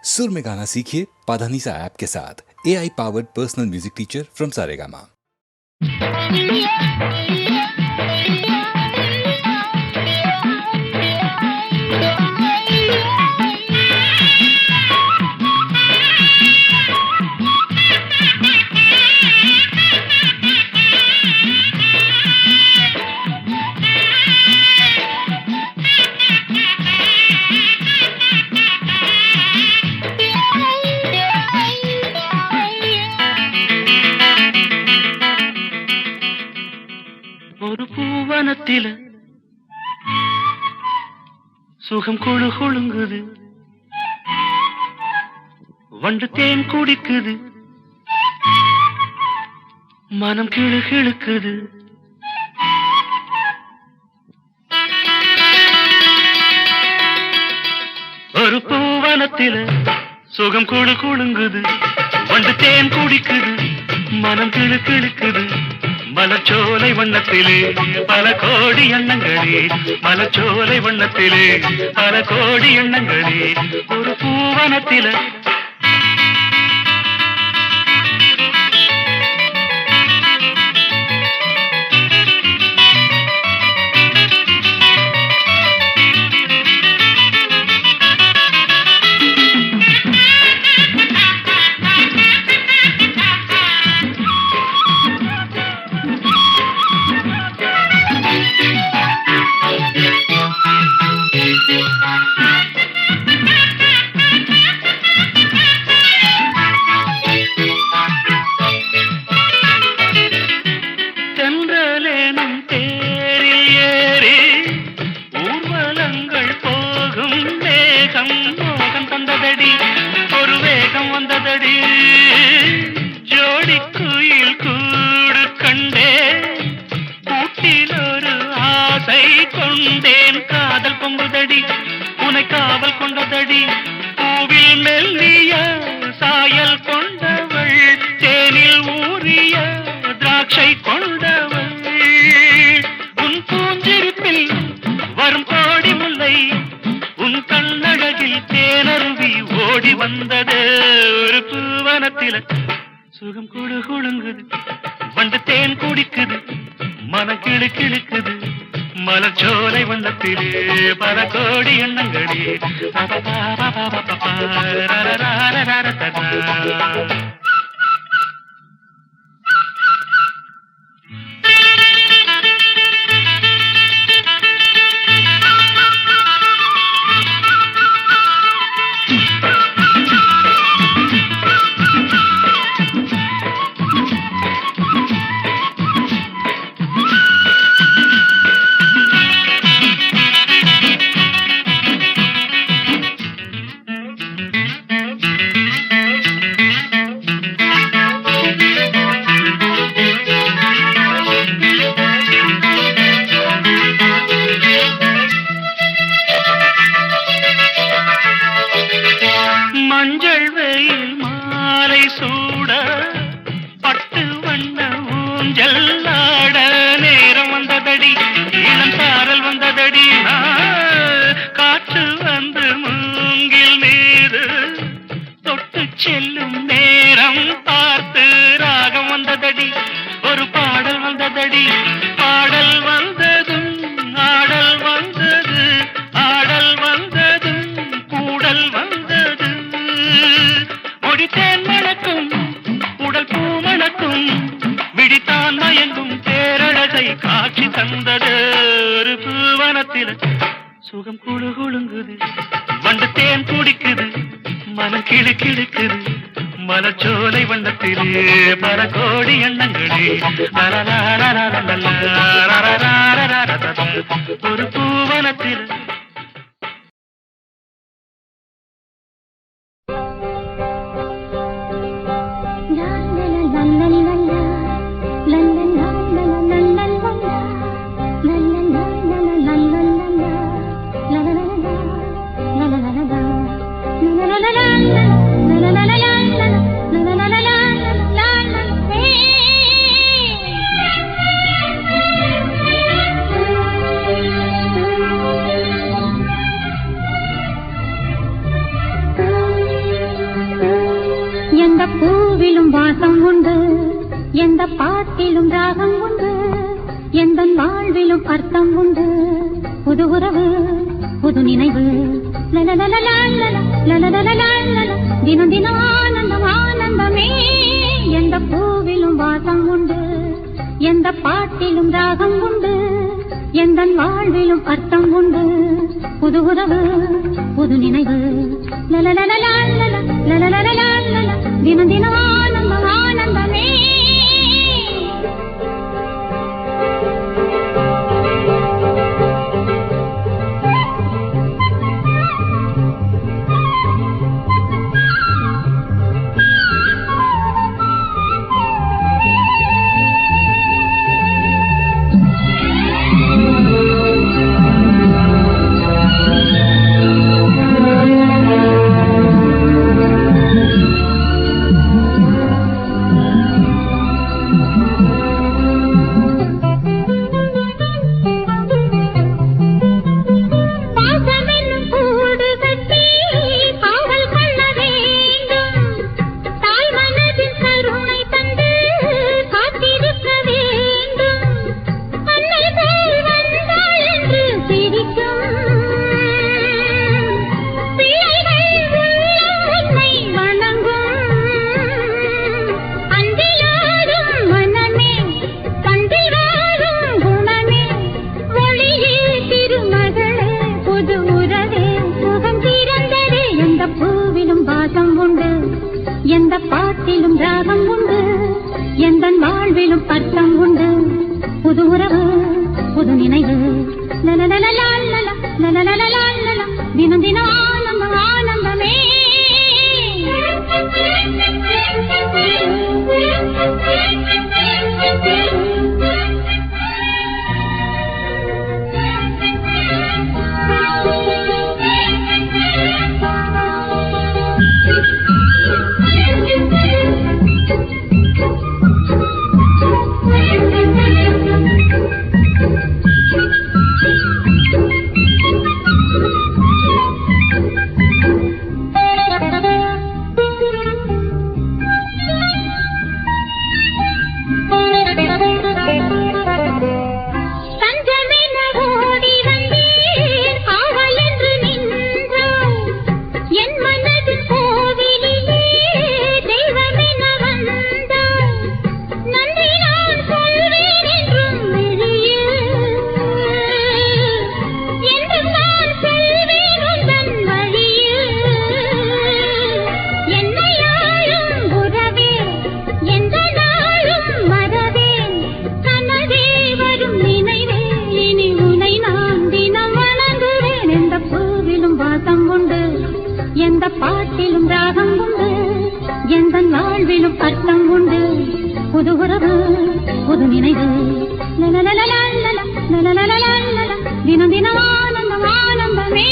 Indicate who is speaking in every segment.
Speaker 1: सुर में गाना सीखिए पाधानीसा ऐप के साथ। AI powered personal music teacher from Saregama.
Speaker 2: ஒரு பூவனத்தில சுகம் குழு குழுங்குது, வண்டு தேன் குடிக்குது, மனம் கிழு கிழுக்குது. ஒரு பூவனத்தில சுகம் குழு குழுங்குது, வண்டு தேன் குடிக்குது, மனம் கிழு கிழுக்குது. மலச்சோலை வண்ணத்திலே பல கோடி எண்ணங்களே, மலச்சோலை வண்ணத்திலே பல கோடி எண்ணங்களே. ஒரு பூவனத்திலே ஒரு வேகம் வந்ததடி, ஜோடி குயில் கூடு கண்டே, கூட்டில் ஒரு ஆசை கொண்டேன், காதல் பொங்குதடி, உனை காவல் கொண்டதடி. பூவில் மெல்லிய சாயல் கொண்டவள், தேனில் ஊறிய திராட்சை கொண்டவள், உன் பூஞ்சிருப்பில் வரும் கோடி முல்லை, உன் கண்ணழகில் தேனருவி ஓடி வந்தது. ஒரு பூவனத்தில சுகம் குழு குழுங்குது, வண்டு தேன் குடிக்குது, மனம் கிழு கிழுக்குது. மலச்சோலை வண்ணத்திலே பல கோடி எண்ணங்களே. மஞ்சள் வெயில் மாலை சூட, பட்டு வண்ண ஊஞ்சல் ஆட, நேரம் வந்ததடி, இளம் சாரல் வந்ததடி, காற்று வந்து மூங்கில் மீது தொட்டு செல்லும் நேரம் பார்த்து ராகம் வந்ததடி, ஒரு பாடல் வந்ததடி. பாடல் வந்ததும் ஆடல் வந்தது, ஆடல் வந்ததும் கூடல் வந்தது. முடித்தேன் மணக்கும் உடல் பூ மணக்கும், விடித்தான் மயங்கும் பேரழகை காட்சி தந்தது. ஒரு பூவனத்தில சுகம் குழு குழுங்குது, வண்டு தேன் குடிக்குது, மனம் கிழு கிழுக்குது. மலச்சோலை வண்ணத்திலே பல கோடி எண்ணங்களே. ஒரு பூவனத்தில்
Speaker 3: வாசம் உண்டு, எந்த பாட்டிலும் ராகம் உண்டு, எந்த வாழ்விலும் அர்த்தம் உண்டு. புது உறவு புது நினைவு தினம் தினம் ஆனந்தம் ஆனந்தமே. எந்த பூவிலும் வாசம் உண்டு, எந்த பாட்டிலும் ராகம் உண்டு, எந்த வாழ்விலும் அர்த்தம் உண்டு. புது உறவு புது நினைவு தினம் தினம் ஆனந்தம் ஆனந்தமே. எந்த பாட்டிலும் ராகம் உண்டு, எந்த வாழ்விலும் அர்த்தம் உண்டு. புது உறவு புது நினைவு தினம் தினம் ஆனந்தம் ஆனந்தமே. எந்த பாட்டிலும் ராகம் உண்டு, எந்த வாழ்விலும் அர்த்தம் உண்டு. புது உறவு புது நினைவு தினம் தினம் ஆனந்தம் ஆனந்தமே.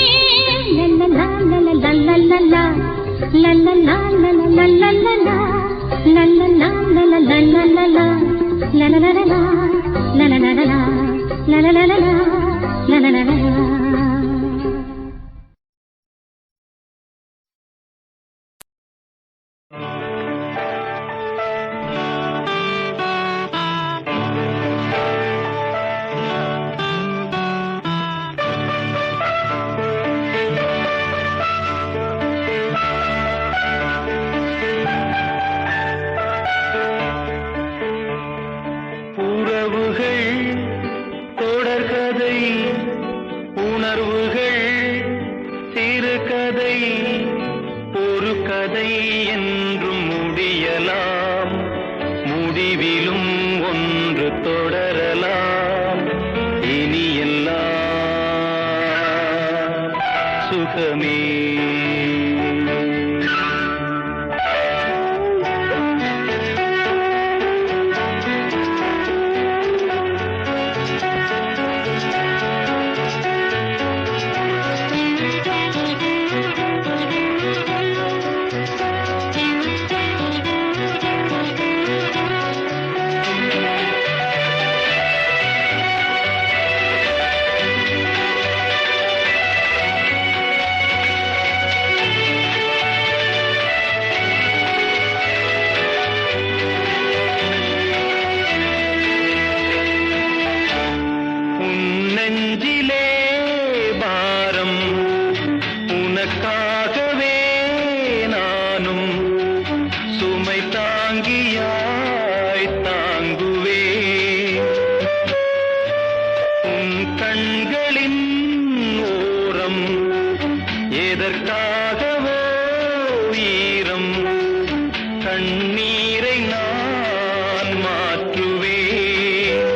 Speaker 2: கண்ணீரை நான் மாற்றுவேன்.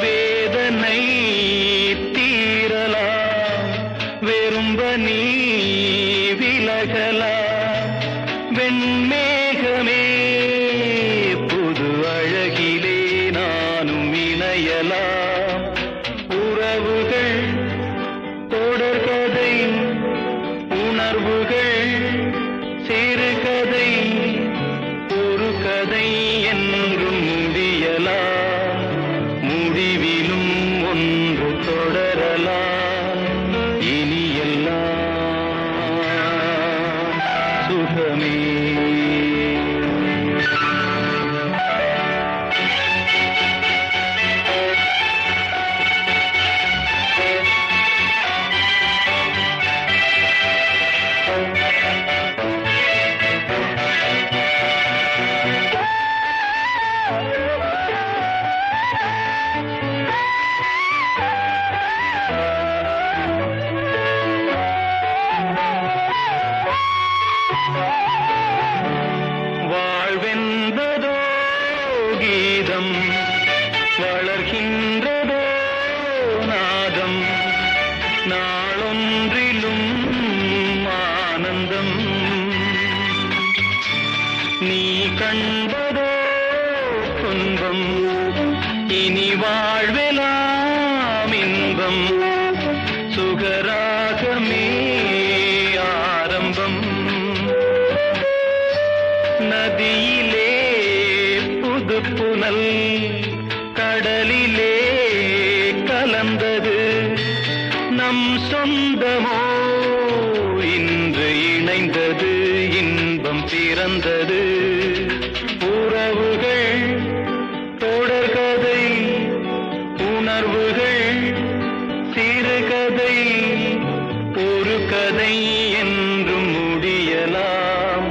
Speaker 2: வேதனை தீரலாம், வெறும்ப நீ விலகலாம். வெண்மேகமே புது அழகிலே நானும் இணையலாம். உறவுகள் தொடர்கதை, உணர்வுகள் சிறுகதை, ஒரு கதை என்றும் முடியலாம். முடிவிலும் ஒன்று தொடரலாம். இனி எல்லாம் சுகமே. வாழ்வென்பதோ கீதம், வளர்கின்றதோ நாதம். நாளொன்றிலும் ஆனந்தம், நீ கண்பதோ துன்பம். இனி வாழ்வெலாம் இன்பம், சுகராகமே ஆரம்பம். நதியிலே புது புனல், கடலிலே கலந்தது. நம் சொந்தமோ இன்று இணைந்தது, இன்பம் பிறந்தது. உறவுகள் தொடர்கதை, உணர்வுகள் சிறுகதை, ஒரு கதை என்றும் முடியலாம்.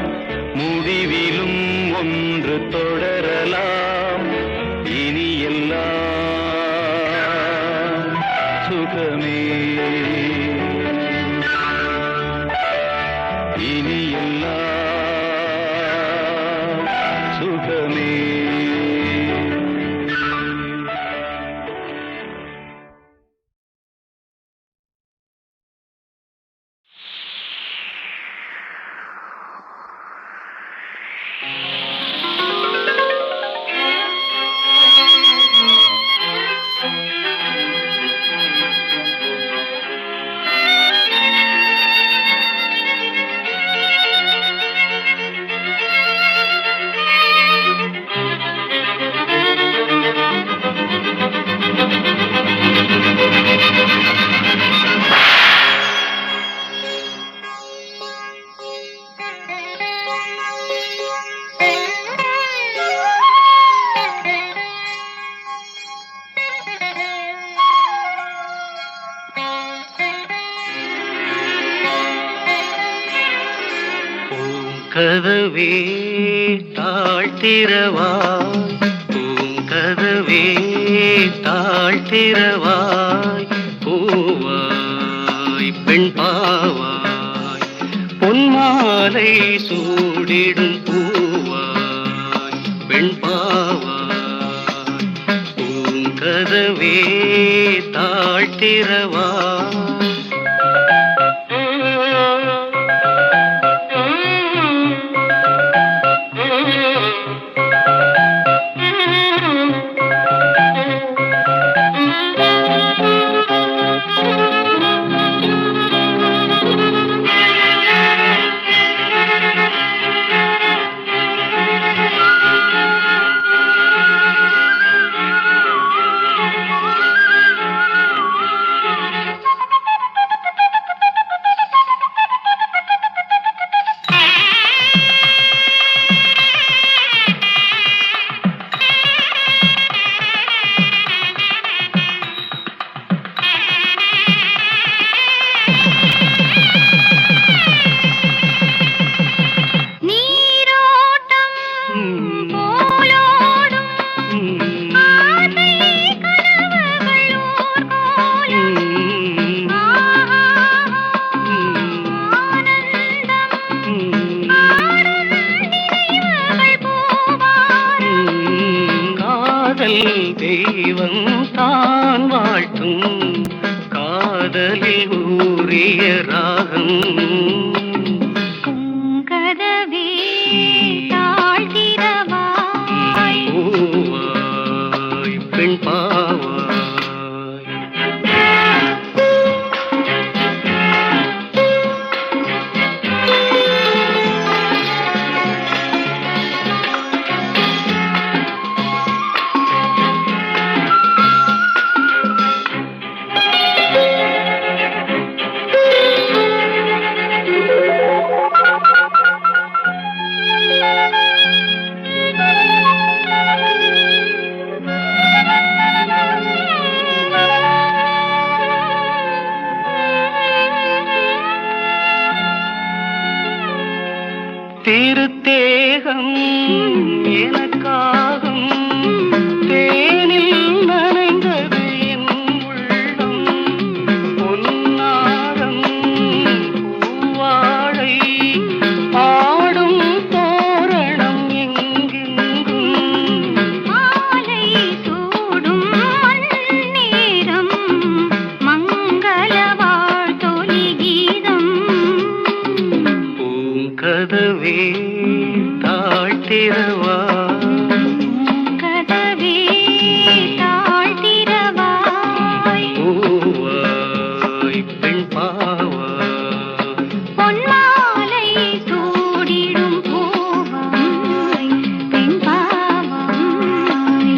Speaker 2: முடிவிலும் ஒன்று தொடரலாம். இனி எல்லாம் சுகமே. இனி எல்லாம் சுகமே. கதவே தாழ்த்திரவாய், பூங்கதவே தாழ்த்திரவாய். பூவாய் பெண் பாவாய், பொன்மாலை சூடிடும் பூவாய் பெண் பாவாய். பூங்கதவே தாழ்த்திரவாய். தெய்வம் தான் வாழ்த்தும் காதலில் ஊறிய ராகம்
Speaker 3: கதவே தாழ்த்திரவாய்
Speaker 2: பூவாய் பெண் பாவாய் திருத்தேகம் எனக்காகும் தேனில் நனைந்தது என் உள்ளம் பொன்னாரம் பூவாழை ஆடும் தோரணம் எங்கெங்கும்
Speaker 3: மாலை சூடும் நேரம் மங்கள வாழ்த்தொலி கீதம்
Speaker 2: பூங்கதவே தாழ்த்திரவா
Speaker 3: கதவே தாழ்த்திரவாய்
Speaker 2: பூவாய் பெண் பாவாய்
Speaker 3: பொன்மாலை சூடிடும் பூவாய் பெண் பாவாய்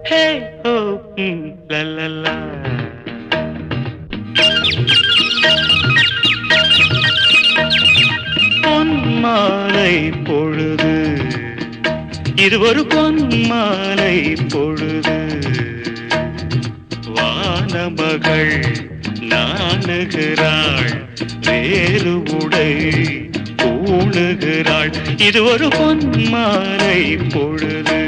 Speaker 2: Hey ho, la la la. பொன்மாலை பொழுது இது ஒரு பொன்மாலை பொழுது வானமகள் நாணுகிறாள் வேறு உடை பூணுகிறாள் இது ஒரு பொன்மாலை பொழுது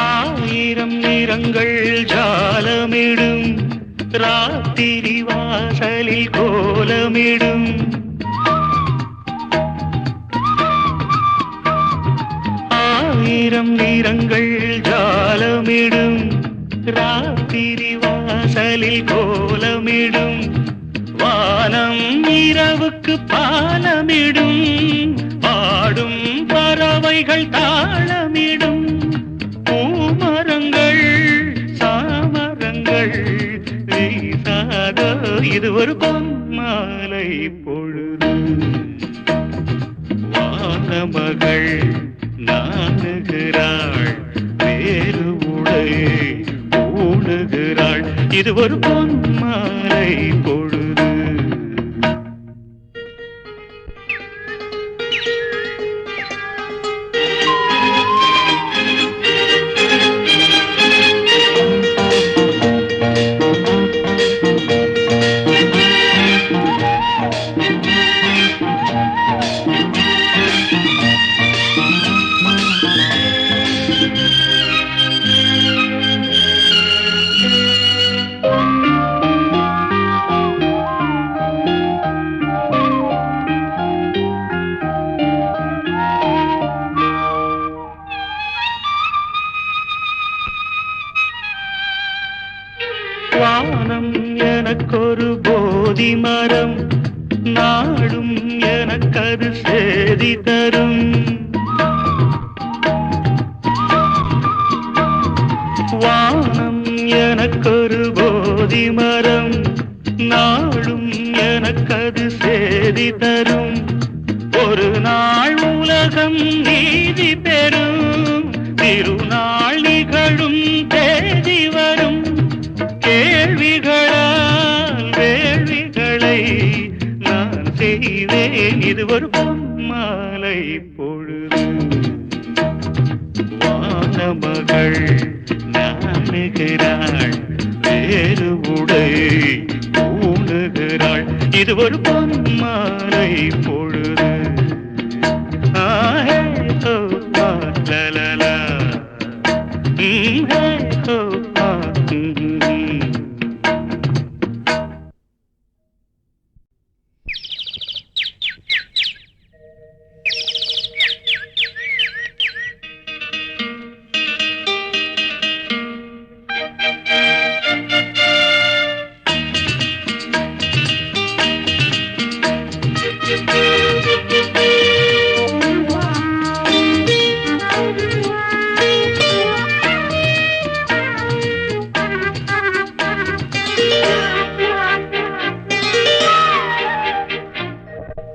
Speaker 2: ஆயிரம் நிறங்கள் ஜாலமிடும் ராத்திரி வாசலில் கோலமிடும் ஆயிரம் நிறங்கள் ஜாலமிடும் ராத்திரி வாசலில் கோலமிடும் வானம் இரவுக்கு பாலமிடும் பாடும் பறவைகள் தாளமிடும் பூமரங்கள் சாமரங்கள் வீசாதோ இது ஒரு பொன்மாலை பொழுது வானமகள் நாணுகிறாள் வேறு உடை பூணுகிறாள் இது ஒரு பொன்மாலை பொழுது சேதி தரும். வானம் எனக்கொரு போதி மரம், நாளும் எனக்கது சேதி தரும். ஒரு நாள் உலகம் நீதி பெறும், திருநாள் நிகழும் தேதி வரும். கேள்விகளால் வேள்விகளை நான் செய்வேன், இது ஒரு பொன்மாலை பொழுது. வானமகள் நாணுகிறாள், வேறு உடை ஊணுகிறாள், இது ஒரு பொன்மாலை பொழுது. ஆஹே ஹோ லலலா, ஹே ஹோ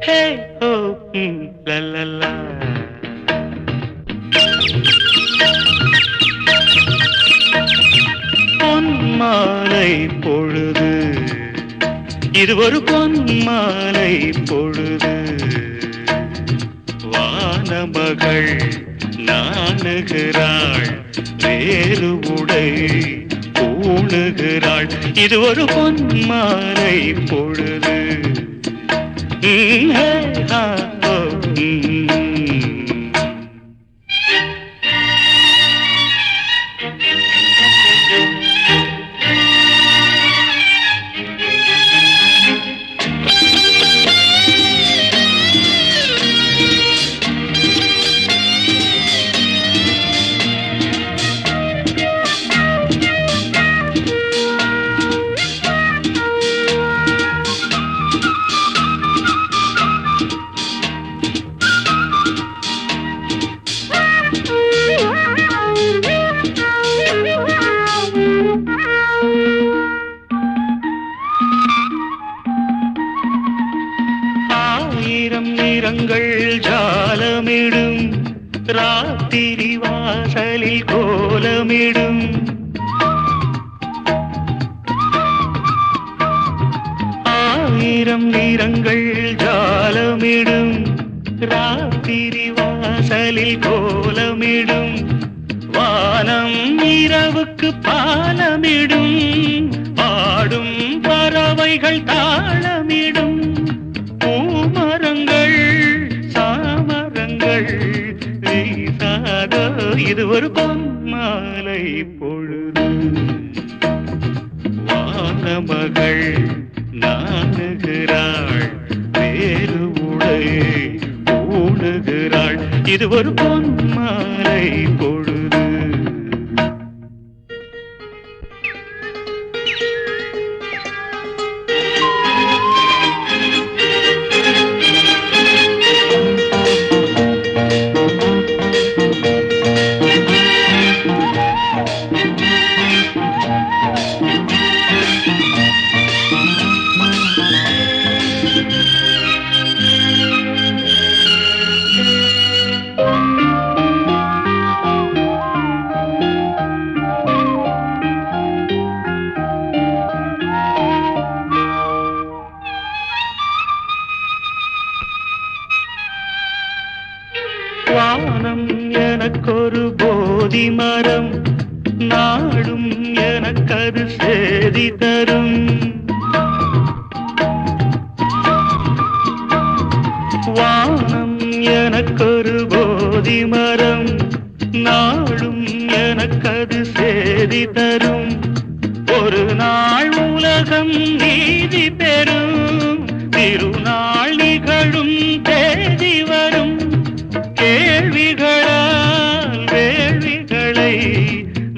Speaker 2: hey ho la la la. பொன்மாலை பொழுது, இது ஒரு பொன்மாலை பொழுது. வானமகள் நாணுகிறாள், வேறு உடை ஊணுகிறாள், இது ஒரு பொன்மாலை பொழுது. ஆயிரம் நிறங்கள் ஜாலமிடும், ராத்திரி வாசலில் கோலமிடும். ஆயிரம் நிறங்கள் ஜாலமிடும், ராத்திரி வாசலில் கோலமிடும். வானம் இரவுக்கு பாலமிடும், பாடும் பறவைகள் தாளமிடும். பூமரங்கள் சாமரங்கள் வீசாதோ, இது ஒரு பொன்மாலை பொழுது. வானமகள் நாணுகிறாள், வேறு உடை ஊணுகிறாள், இது ஒரு பொன்மாலை பொழுது. வானம் எனக்கொரு போதி மரம், நாடும் எனக்கது சேதி தரும். வானம் எனக்கொரு போதி மரம், நாடும் எனக்கது சேதி தரும். ஒரு நாள் உலகம் நீதி பெறும், திருநாள் நிகழும் தேதி வரும். கேள்விகளால் வேள்விகளை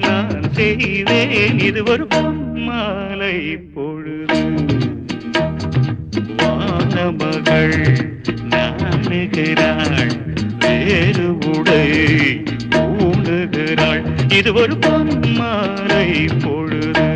Speaker 2: நான் செய்வேன், இது ஒரு பொன்மாலை பொழுது. வானமகள் நாணுகிறாள், வருகிறாள் வேறு உடை பூணுகிறாள் இது ஒரு பொன்மாலை பொழுது